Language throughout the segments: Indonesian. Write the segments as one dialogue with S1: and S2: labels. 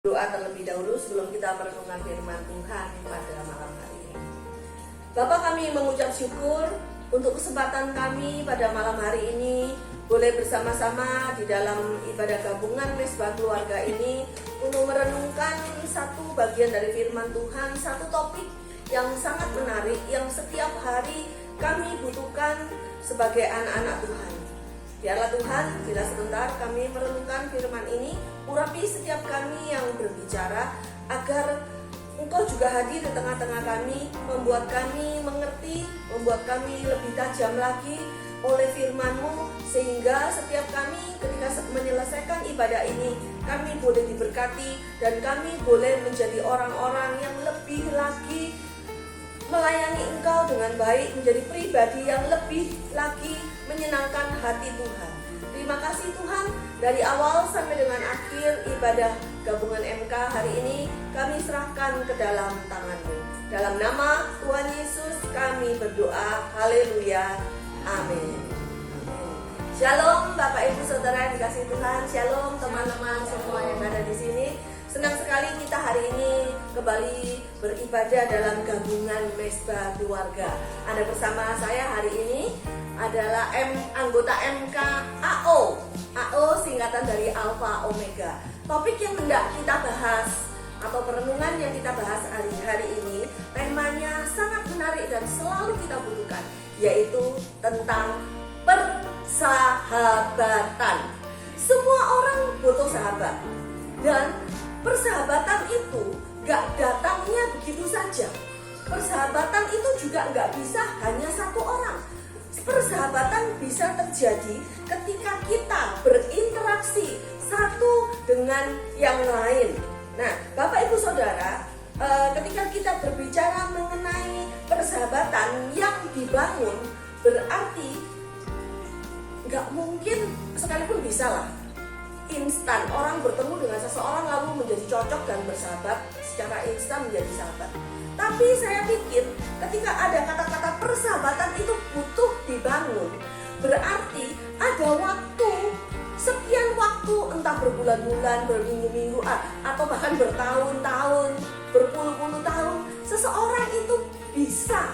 S1: Doa terlebih dahulu sebelum kita merenungkan firman Tuhan pada malam hari ini. Bapak, kami mengucap syukur untuk kesempatan kami pada malam hari ini boleh bersama-sama di dalam ibadah gabungan Mesbah Keluarga ini untuk merenungkan satu bagian dari firman Tuhan, satu topik yang sangat menarik yang setiap hari kami butuhkan sebagai anak-anak Tuhan. Biarlah Tuhan, bila sebentar kami merenungkan firman ini, urapi setiap kami yang berbicara, agar Engkau juga hadir di tengah-tengah kami, membuat kami mengerti, membuat kami lebih tajam lagi oleh firman-Mu, sehingga setiap kami ketika menyelesaikan ibadah ini, kami boleh diberkati dan kami boleh menjadi orang-orang yang lebih lagi melayani Engkau dengan baik, menjadi pribadi yang lebih lagi menyenangkan hati Tuhan. Terima kasih Tuhan, dari awal sampai dengan akhir ibadah gabungan MK hari ini kami serahkan ke dalam tangan-Mu. Dalam nama Tuhan Yesus kami berdoa, haleluya, amin. Shalom Bapak Ibu Saudara yang dikasihi Tuhan, shalom teman-teman semua yang ada di sini. Senang sekali kita hari ini kembali beribadah dalam gabungan Mesbah Keluarga. Ada bersama saya hari ini adalah anggota MK AO. AO singkatan dari Alpha Omega. Topik yang hendak kita bahas atau perenungan yang kita bahas hari ini temanya sangat menarik dan selalu kita butuhkan, yaitu tentang persahabatan. Semua orang butuh sahabat, dan persahabatan itu gak datangnya begitu saja. Persahabatan itu juga gak bisa hanya satu orang. Persahabatan bisa terjadi ketika kita berinteraksi satu dengan yang lain. Nah, Bapak Ibu Saudara, ketika kita berbicara mengenai persahabatan yang dibangun, berarti gak mungkin sekalipun bisa lah instan orang bertemu dengan seseorang lalu menjadi cocok dan bersahabat secara instan menjadi sahabat. Tapi saya pikir ketika ada kata-kata persahabatan itu butuh dibangun, berarti ada waktu, sekian waktu, entah berbulan-bulan, berminggu-minggu, atau bahkan bertahun-tahun, berpuluh-puluh tahun, seseorang itu bisa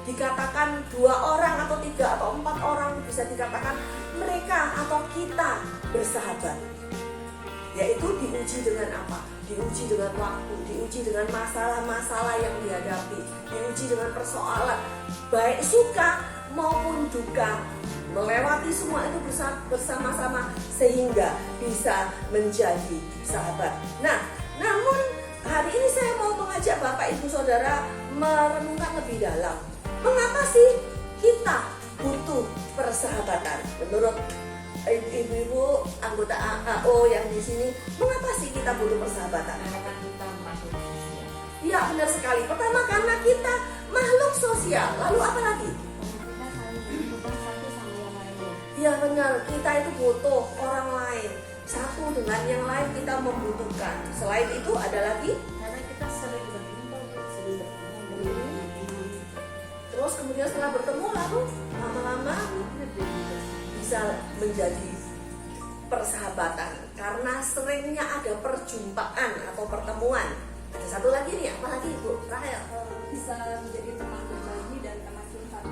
S1: dikatakan 2 orang atau 3 atau 4 orang bisa dikatakan mereka atau kita bersahabat. Yaitu diuji dengan apa? Diuji dengan waktu, diuji dengan masalah-masalah yang dihadapi, diuji dengan persoalan baik suka maupun duka, melewati semua itu bersama-sama sehingga bisa menjadi sahabat. Nah, namun hari ini saya mau mengajak Bapak Ibu Saudara merenungkan lebih dalam. Mengapa sih kita butuh persahabatan? Menurut ibu-ibu anggota AO yang di sini, mengapa sih kita butuh persahabatan?
S2: Karena kita makhluk sosial.
S1: Iya, benar sekali. Pertama, karena kita makhluk sosial. Lalu apa lagi?
S2: Kita saling membutuhkan satu sama yang lainnya.
S1: Iya benar, kita itu butuh orang lain. Satu dengan yang lain kita membutuhkan. Selain itu ada lagi?
S2: Karena kita sering berkumpul, sering bertemu.
S1: Terus kemudian setelah bertemu lalu lama-lama bisa menjadi persahabatan karena seringnya ada perjumpaan atau pertemuan. Ada satu lagi nih, apa lagi Ibu Rahel?
S2: Bisa menjadi teman berbagi dan teman curhat.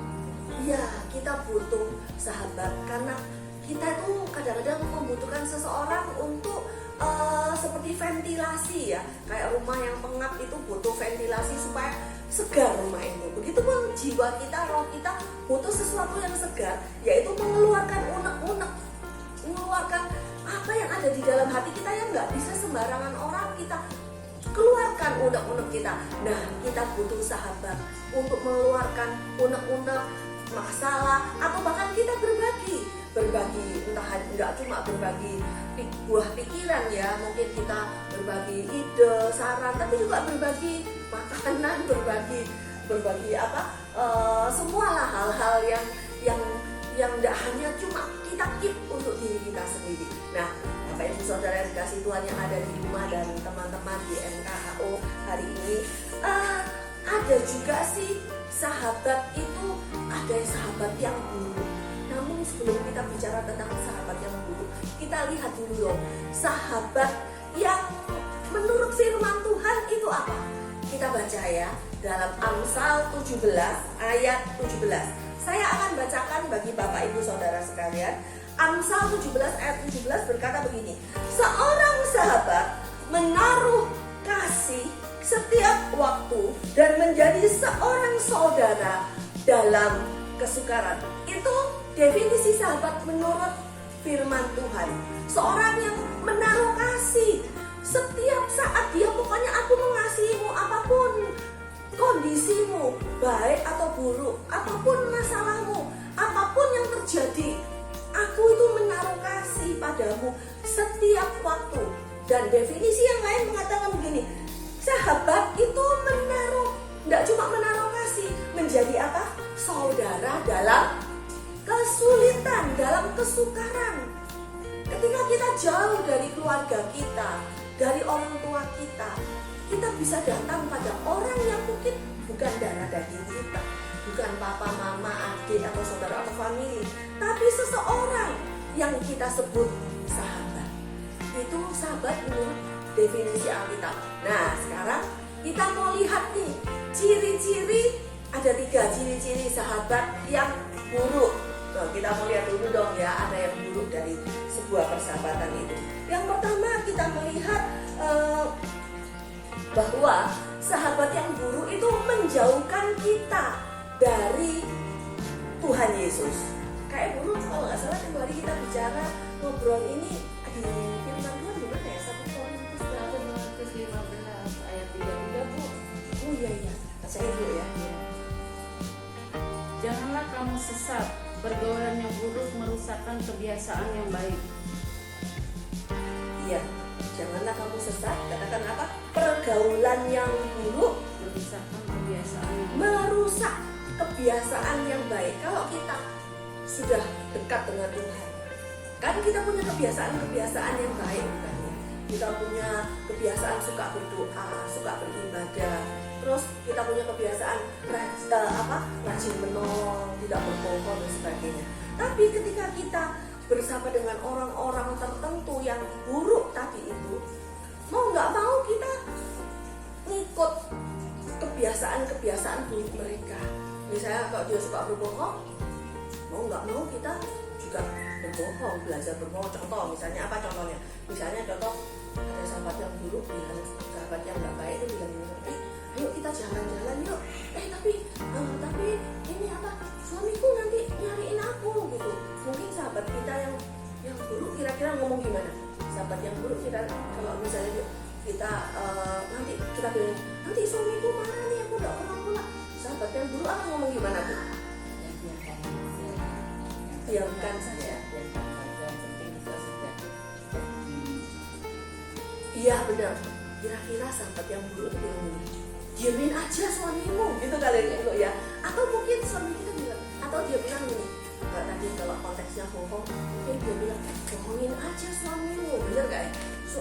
S1: Iya, kita butuh sahabat karena kita tuh kadang-kadang membutuhkan seseorang untuk seperti ventilasi ya. Kayak rumah yang pengap itu butuh ventilasi supaya segar rumah itu. Begitupun jiwa kita, roh kita butuh sesuatu yang segar, yaitu mengeluarkan unek-unek, mengeluarkan apa yang ada di dalam hati kita yang nggak bisa sembarangan orang kita keluarkan unek-unek kita. Nah, kita butuh sahabat untuk mengeluarkan unek-unek masalah atau bahkan kita berbagi entah nggak cuma berbagi buah pikiran ya, mungkin kita berbagi ide, saran, tapi juga berbagi makanan, berbagi semualah hal-hal yang nggak hanya cuma kita keep untuk diri kita sendiri. Nah, Bapak Ibu Saudara yang dikasih Tuhan yang ada di rumah dan teman-teman di MKHO hari ini, ada juga sih sahabat itu, ada sahabat yang buruk. Namun sebelum kita bicara tentang sahabat yang buruk, kita lihat dulu loh, sahabat yang menurut saya dalam Amsal 17 ayat 17. Saya akan bacakan bagi Bapak Ibu Saudara sekalian. Amsal 17 ayat 17 berkata begini. Seorang sahabat menaruh kasih setiap waktu dan menjadi seorang saudara dalam kesukaran. Itu definisi sahabat menurut firman Tuhan. Seorang yang menaruh kasih setiap saat, dia pokoknya aku mengasihimu apapun kondisimu, baik atau buruk, apapun masalahmu, apapun yang terjadi, aku itu menaruh kasih padamu setiap waktu. Dan definisi yang lain mengatakan begini, sahabat itu menaruh, tidak cuma menaruh kasih, menjadi apa? Saudara dalam kesulitan, dalam kesukaran. Ketika kita jauh dari keluarga kita, dari orang tua kita bisa datang pada orang yang mungkin bukan darah daging kita, bukan papa, mama, adik, atau saudara, atau famili, tapi seseorang yang kita sebut sahabat. Itu sahabat menurut definisi Alkitab. Nah, sekarang kita mau lihat nih ciri-ciri, ada 3 ciri-ciri sahabat yang buruk. Nah, kita mau lihat dulu dong ya, ada yang buruk dari sebuah persahabatan itu. Yang pertama kita melihat bahwa sahabat yang buruk itu menjauhkan kita dari Tuhan Yesus. Kayak dulu kalau nggak salah tempoh hari kita bicara ngobrol ini di firman Tuhan di mana ya? 1 Korintus
S2: 15 ayat 33 Bu.
S1: Oh iya, saya dulu ya.
S2: Janganlah kamu sesat, pergaulan yang buruk merusakkan kebiasaan yang baik.
S1: Iya, janganlah kamu sesat. Katakan apa? Pergaulan yang buruk
S2: Merusakkan kebiasaan yang baik.
S1: merusak kebiasaan yang baik. Kalau kita sudah dekat dengan Tuhan, kan kita punya kebiasaan yang baik, bukan ya? Kita punya kebiasaan suka berdoa, suka beribadah. Terus kita punya kebiasaan rajin menolong, tidak berbohong dan sebagainya. Tapi ketika kita bersama dengan orang-orang tertentu yang buruk tadi itu, mau nggak mau kita ngikut kebiasaan buruk mereka. Misalnya kalau dia suka berbohong, mau nggak mau kita juga berbohong, belajar berbohong. Contoh, misalnya apa contohnya? Misalnya contoh, ada sahabat yang buruk bilang, sahabat yang nggak baik itu bilang, ayo kita jalan-jalan yuk. Tapi ini apa? Suamiku nanti nyariin aku gitu. Mungkin sahabat kita yang buruk kira-kira ngomong gimana? Sahabat yang buruk kita kalau misalnya kita nanti kita bilang, nanti suamiku marah nih, aku nggak pulang. Sahabat yang buruk akan ngomong gimana Bu? Diamkan saja. Iya benar. Kira-kira sahabat yang buruk itu bilang, diamin aja suamimu, gitu kali ya. Atau mungkin suami kita bilang, atau dia bilang gini, tadi kalau konteksnya bohong, mungkin dia bilang, bohongin aja suamimu, bener gak ya?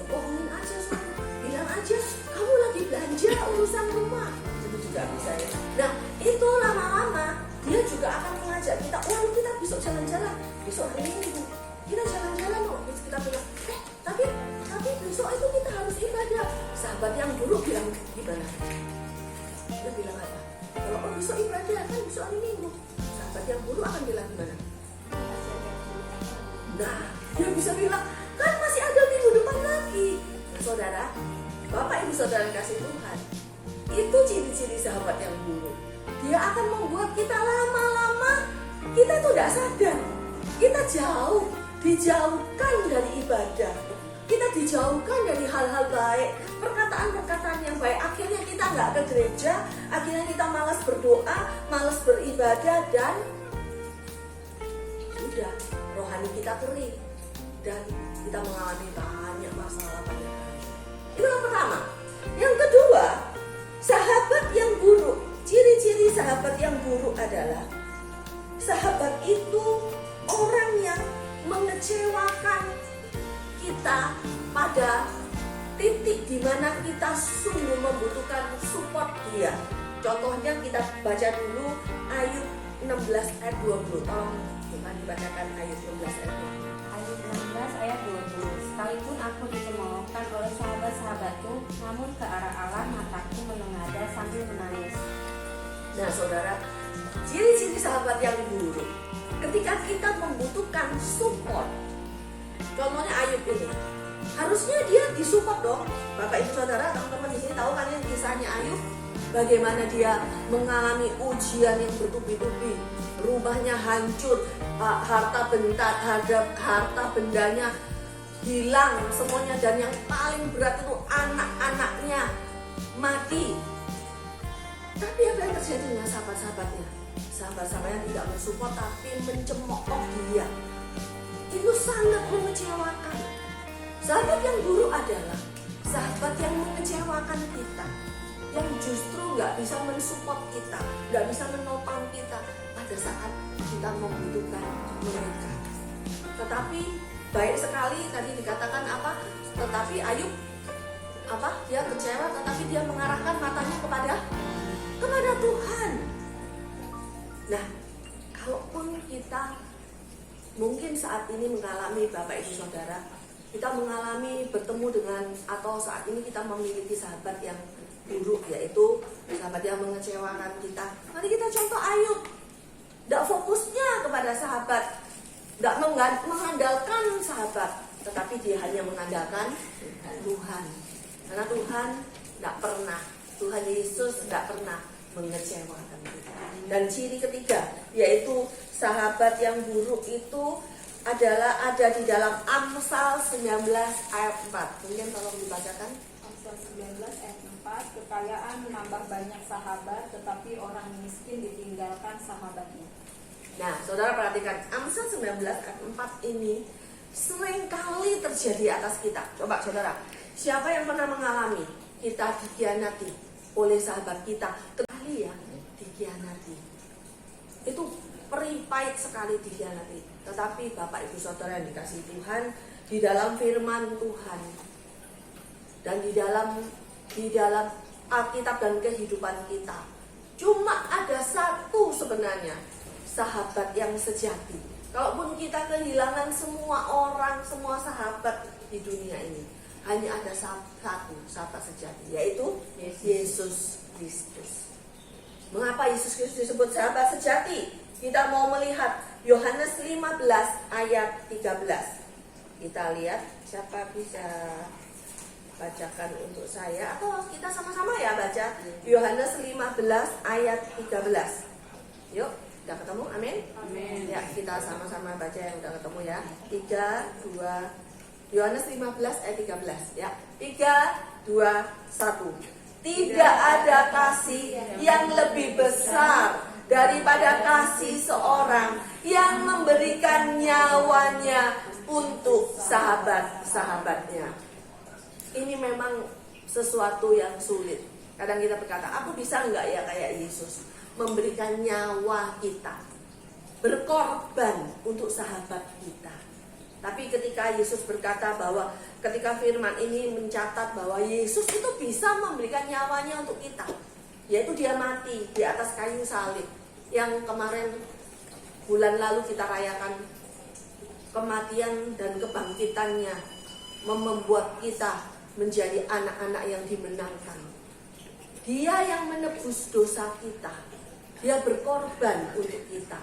S1: Bohongin aja suamimu, bilang aja kamu lagi belanja urusan rumah, itu juga bisa ya. Nah itu lama-lama dia juga akan mengajak kita, kita besok jalan-jalan, besok hari ini kita jalan-jalan loh. Kita bilang, tapi besok itu kita harus ibadah. Sahabat yang buruk bilang gimana? Dia bilang apa? Kalau besok ibadah kan besok hari Minggu. Sahabat yang buruk akan bilang gimana? Nah, dia bisa bilang kan masih ada minggu depan lagi. Nah, saudara, Bapak Ibu Saudara kasih Tuhan, itu ciri-ciri sahabat yang buruk. Dia akan membuat kita lama-lama kita tuh tidak sadar, kita dijauhkan dari ibadah, kita dijauhkan dari hal-hal baik, perkataan-perkataan yang baik. Akhirnya kita nggak ke gereja, akhirnya kita malas berdoa, malas beribadah, dan sudah rohani kita kering dan kita mengalami banyak masalah. Itu yang pertama. Yang kedua, sahabat yang buruk. Ciri-ciri sahabat yang buruk adalah sahabat itu orang yang mengecewakan kita pada titik di mana kita sungguh membutuhkan support dia. Contohnya kita baca dulu Ayub 16 ayat 20. Tolong dibacakan Ayub 16 ayat 20.
S3: Ayub 11 ayat 20. Sekalipun aku dicemoohkan oleh sahabat-sahabatku, namun ke arah Allah mataku menengadah sambil menangis.
S1: Nah saudara, ciri-ciri sahabat yang buruk ketika kita membutuhkan support. Contohnya Ayub ini, harusnya dia disupport dong. Bapak ibu saudara, teman-teman di sini tahu kan yang kisahnya Ayub, bagaimana dia mengalami ujian yang bertubi-tubi, rumahnya hancur, harta bendanya hilang semuanya, dan yang paling berat itu anak-anaknya mati. Tapi apa yang terjadi dengan sahabat-sahabatnya? Sahabat-sahabatnya tidak mensupport tapi mencemooh dia. Itu sangat mengecewakan. Sahabat yang buruk adalah sahabat yang mengecewakan kita, yang justru nggak bisa mensupport kita, nggak bisa menopang kita pada saat kita membutuhkan mereka. Tetapi baik sekali tadi dikatakan apa? Tetapi Ayub dia kecewa, tetapi dia mengarahkan matanya kepada Tuhan. Nah, kalaupun kita mungkin saat ini mengalami Bapak Ibu Saudara, kita mengalami bertemu dengan, atau saat ini kita memiliki sahabat yang buruk, yaitu sahabat yang mengecewakan kita. Mari kita contoh Ayub. Tidak fokusnya kepada sahabat, tidak mengandalkan sahabat, tetapi dia hanya mengandalkan Tuhan. Karena Tuhan tidak pernah, Tuhan Yesus tidak pernah mengecewakan kita. Dan ciri ketiga, yaitu sahabat yang buruk itu adalah ada di dalam Amsal 19 ayat 4. Mungkin tolong dibacakan.
S4: Amsal 19 ayat 4, kekayaan menambah banyak sahabat, tetapi orang miskin ditinggalkan sahabatnya.
S1: Nah, saudara perhatikan, Amsal 19 ayat 4 ini seringkali terjadi atas kita. Coba saudara, siapa yang pernah mengalami kita dikhianati oleh sahabat kita? Kali ya, dikhianati. Itu perih pahit sekali dikhianati. Tetapi Bapak Ibu Saudara yang dikasihi Tuhan, di dalam firman Tuhan dan di dalam Alkitab dan kehidupan kita, cuma ada satu sebenarnya sahabat yang sejati. Kalaupun kita kehilangan semua orang, semua sahabat di dunia ini, hanya ada satu sahabat sejati, yaitu Yesus Kristus. Mengapa Yesus Kristus disebut sahabat sejati? Kita mau melihat Yohanes 15 ayat 13. Kita lihat, siapa bisa bacakan untuk saya, atau kita sama-sama ya baca Yohanes 15 ayat 13. Yuk, udah ketemu? Amin.
S4: Amin.
S1: Ya, kita sama-sama baca yang udah ketemu ya. 3, 2, Yohanes 15 ayat 13 ya. 3, 2, 1. Tidak ada kasih yang lebih besar daripada kasih seorang yang memberikan nyawanya untuk sahabat-sahabatnya. Ini memang sesuatu yang sulit. Kadang kita berkata, aku bisa nggak ya kayak Yesus memberikan nyawa kita, berkorban untuk sahabat kita. Tapi ketika Yesus berkata bahwa ketika firman ini mencatat bahwa Yesus itu bisa memberikan nyawanya untuk kita, yaitu dia mati di atas kayu salib. Yang kemarin bulan lalu kita rayakan kematian dan kebangkitannya, membuat kita menjadi anak-anak yang dimenangkan. Dia yang menebus dosa kita, dia berkorban untuk kita.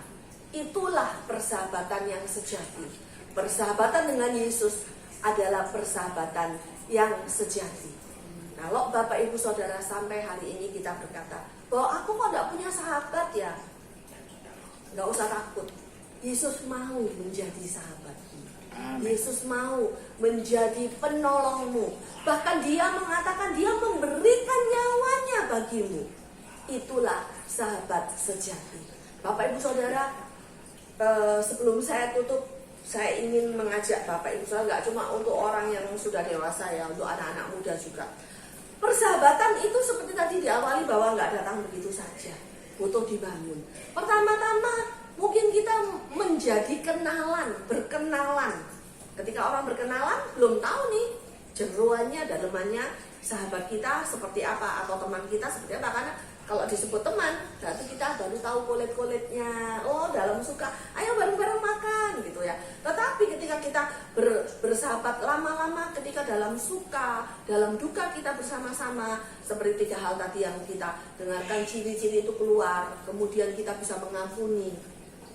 S1: Itulah persahabatan yang sejati. Persahabatan dengan Yesus adalah persahabatan yang sejati. Kalau Bapak Ibu Saudara sampai hari ini kita berkata bahwa aku kok gak punya sahabat ya, gak usah takut. Yesus mau menjadi sahabatmu. Yesus mau menjadi penolongmu. Bahkan dia mengatakan dia memberikan nyawanya bagimu. Itulah sahabat sejati. Bapak Ibu Saudara, sebelum saya tutup, saya ingin mengajak Bapak Ibu Saudara, gak cuma untuk orang yang sudah dewasa ya, untuk anak-anak muda juga. Persahabatan itu seperti tadi diawali bahwa gak datang begitu saja, butuh dibangun. Pertama-tama mungkin kita menjadi berkenalan. Ketika orang berkenalan, belum tahu nih jeroannya, dalemannya sahabat kita seperti apa, atau teman kita seperti apa. Karena Kalau disebut teman, berarti kita baru tahu kulit-kulitnya. Oh, dalam suka, ayo bareng-bareng makan gitu ya. Tetapi ketika kita bersahabat lama-lama, ketika dalam suka, dalam duka kita bersama-sama, seperti 3 hal tadi yang kita dengarkan, ciri-ciri itu keluar, kemudian kita bisa mengampuni.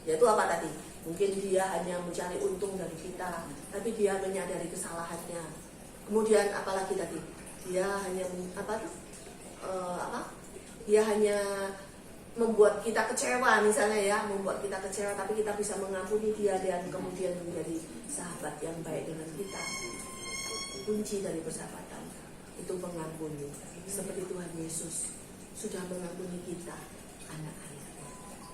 S1: Yaitu apa tadi? Mungkin dia hanya mencari untung dari kita, tapi dia menyadari kesalahannya. Kemudian apalagi tadi? Dia hanya dia hanya membuat kita kecewa misalnya ya, membuat kita kecewa, tapi kita bisa mengampuni dia dan kemudian menjadi sahabat yang baik dengan kita. Kunci dari persahabatan itu mengampuni, seperti Tuhan Yesus sudah mengampuni kita, anak-anaknya.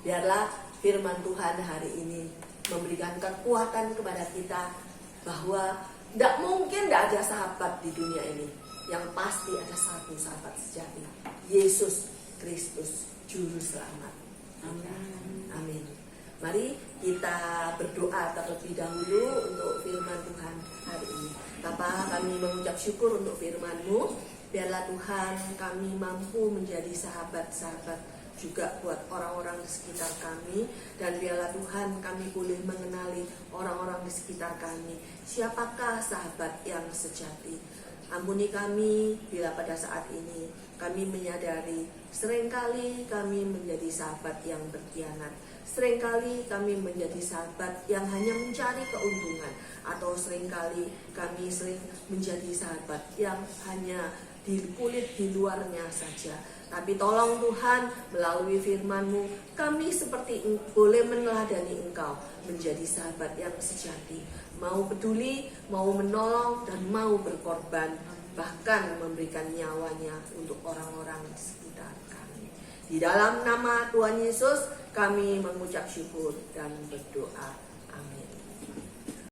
S1: Biarlah firman Tuhan hari ini memberikan kekuatan kepada kita bahwa tidak mungkin tidak ada sahabat di dunia ini. Yang pasti ada satu sahabat sejati, Yesus Kristus, Juru Selamat. Amin. Mari kita berdoa terlebih dahulu untuk firman Tuhan hari ini. Bapa, kami mengucap syukur untuk firman-Mu. Biarlah Tuhan kami mampu menjadi sahabat-sahabat juga buat orang-orang di sekitar kami. Dan biarlah Tuhan kami boleh mengenali orang-orang di sekitar kami. Siapakah sahabat yang sejati? Ampuni kami bila pada saat ini kami menyadari seringkali kami menjadi sahabat yang berkhianat. Seringkali kami menjadi sahabat yang hanya mencari keuntungan. Atau seringkali kami sering menjadi sahabat yang hanya di kulit di luarnya saja. Tapi tolong Tuhan, melalui firman-Mu kami seperti boleh meneladani Engkau menjadi sahabat yang sejati, mau peduli, mau menolong, dan mau berkorban, bahkan memberikan nyawanya untuk orang-orang di sekitar kami. Di dalam nama Tuhan Yesus kami mengucap syukur dan berdoa.